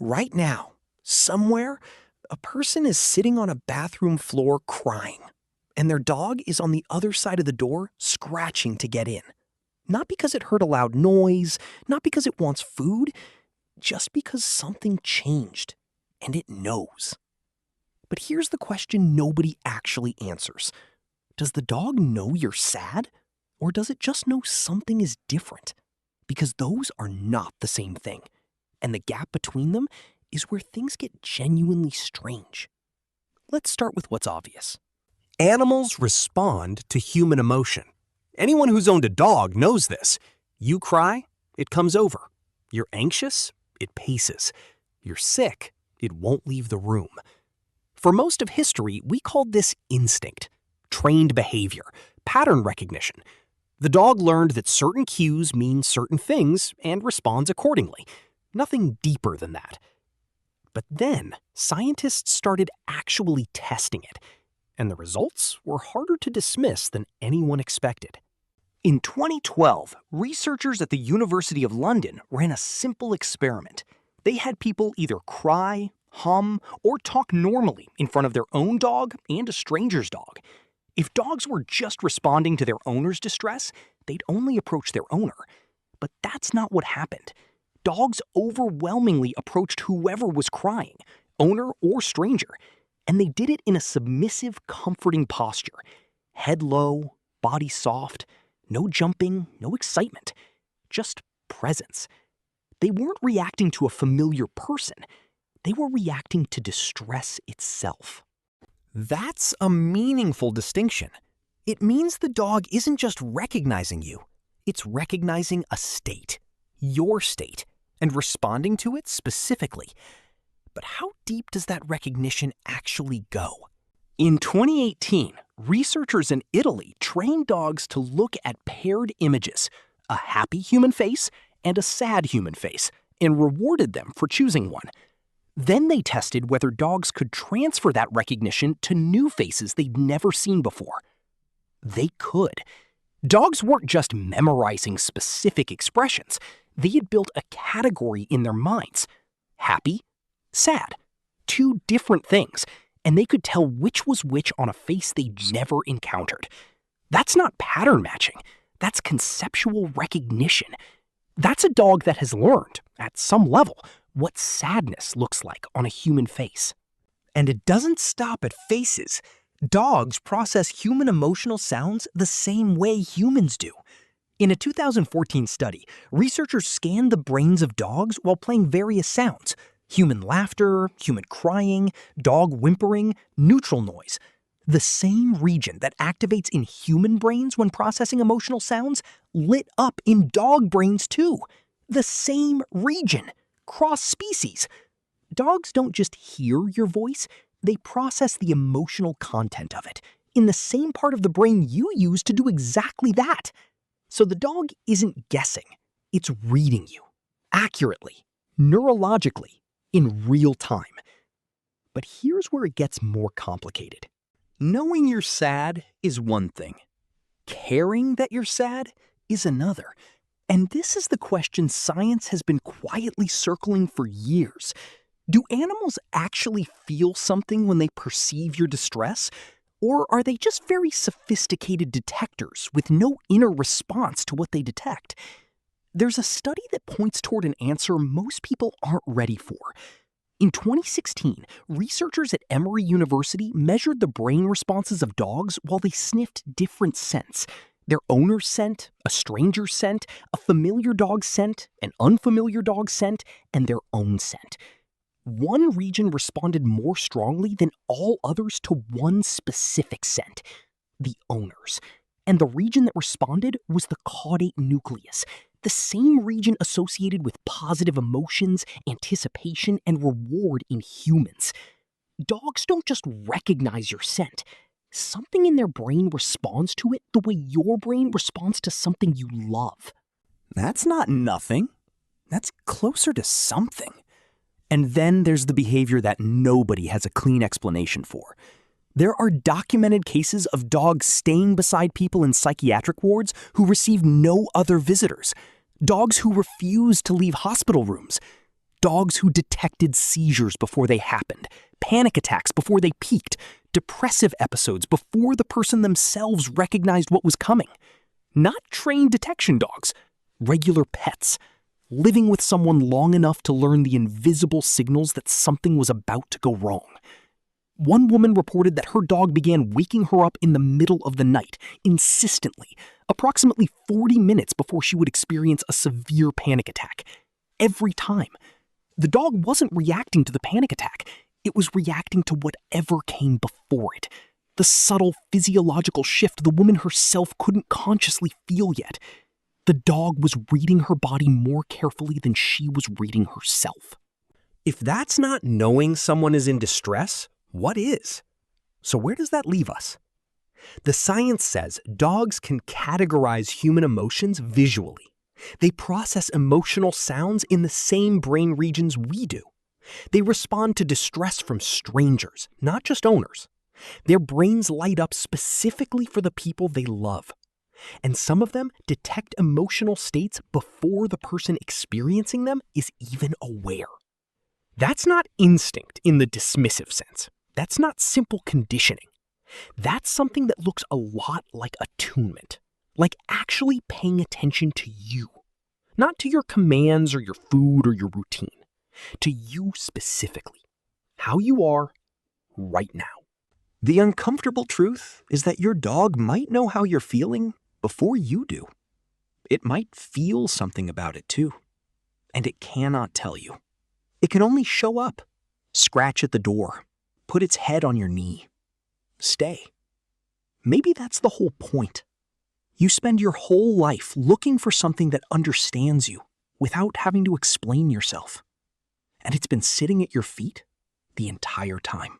Right now, somewhere, a person is sitting on a bathroom floor crying, and their dog is on the other side of the door scratching to get in. Not because it heard a loud noise, not because it wants food, just because something changed, and it knows. But here's the question nobody actually answers. Does the dog know you're sad, or does it just know something is different? Because those are not the same thing, and the gap between them is where things get genuinely strange. Let's start with what's obvious. Animals respond to human emotion. Anyone who's owned a dog knows this. You cry, it comes over. You're anxious, it paces. You're sick, it won't leave the room. For most of history, we called this instinct, trained behavior, pattern recognition. The dog learned that certain cues mean certain things and responds accordingly. Nothing deeper than that. But then, scientists started actually testing it, and the results were harder to dismiss than anyone expected. In 2012, researchers at the University of London ran a simple experiment. They had people either cry, hum, or talk normally in front of their own dog and a stranger's dog. If dogs were just responding to their owner's distress, they'd only approach their owner. But that's not what happened. Dogs overwhelmingly approached whoever was crying, owner or stranger, and they did it in a submissive, comforting posture. Head low, body soft, no jumping, no excitement, just presence. They weren't reacting to a familiar person. They were reacting to distress itself. That's a meaningful distinction. It means the dog isn't just recognizing you. It's recognizing a state, your state, and responding to it specifically. But how deep does that recognition actually go? In 2018, researchers in Italy trained dogs to look at paired images, a happy human face and a sad human face, and rewarded them for choosing one. Then they tested whether dogs could transfer that recognition to new faces they'd never seen before. They could. Dogs weren't just memorizing specific expressions. They had built a category in their minds. Happy, sad. Two different things, and they could tell which was which on a face they'd never encountered. That's not pattern matching. That's conceptual recognition. That's a dog that has learned, at some level, what sadness looks like on a human face. And it doesn't stop at faces. Dogs process human emotional sounds the same way humans do. In a 2014 study, researchers scanned the brains of dogs while playing various sounds: human laughter, human crying, dog whimpering, neutral noise. The same region that activates in human brains when processing emotional sounds lit up in dog brains too. The same region. Cross-species. Dogs don't just hear your voice, they process the emotional content of it in the same part of the brain you use to do exactly that. So the dog isn't guessing, it's reading you, accurately, neurologically, in real time. But here's where it gets more complicated. Knowing you're sad is one thing. Caring that you're sad is another. And this is the question science has been quietly circling for years. Do animals actually feel something when they perceive your distress? Or are they just very sophisticated detectors with no inner response to what they detect? There's a study that points toward an answer most people aren't ready for. In 2016, researchers at Emory University measured the brain responses of dogs while they sniffed different scents. Their owner's scent, a stranger's scent, a familiar dog's scent, an unfamiliar dog's scent, and their own scent. One region responded more strongly than all others to one specific scent, the owner's. And the region that responded was the caudate nucleus, the same region associated with positive emotions, anticipation, and reward in humans. Dogs don't just recognize your scent. Something in their brain responds to it the way your brain responds to something you love. That's not nothing. That's closer to something. And then there's the behavior that nobody has a clean explanation for. There are documented cases of dogs staying beside people in psychiatric wards who receive no other visitors. Dogs who refuse to leave hospital rooms. dogs who detected seizures before they happened, panic attacks before they peaked, depressive episodes before the person themselves recognized what was coming. Not trained detection dogs, regular pets, living with someone long enough to learn the invisible signals that something was about to go wrong. One woman reported that her dog began waking her up in the middle of the night, insistently, approximately 40 minutes before she would experience a severe panic attack. Every time. The dog wasn't reacting to the panic attack. It was reacting to whatever came before it. The subtle physiological shift the woman herself couldn't consciously feel yet. The dog was reading her body more carefully than she was reading herself. If that's not knowing someone is in distress, what is? So where does that leave us? The science says dogs can categorize human emotions visually. They process emotional sounds in the same brain regions we do. They respond to distress from strangers, not just owners. Their brains light up specifically for the people they love. And some of them detect emotional states before the person experiencing them is even aware. That's not instinct in the dismissive sense. That's not simple conditioning. That's something that looks a lot like attunement, like actually paying attention to you, not to your commands or your food or your routine, to you specifically, how you are right now. The uncomfortable truth is that your dog might know how you're feeling before you do. It might feel something about it too, and it cannot tell you. It can only show up, scratch at the door, put its head on your knee, stay. Maybe that's the whole point. You spend your whole life looking for something that understands you without having to explain yourself. And it's been sitting at your feet the entire time.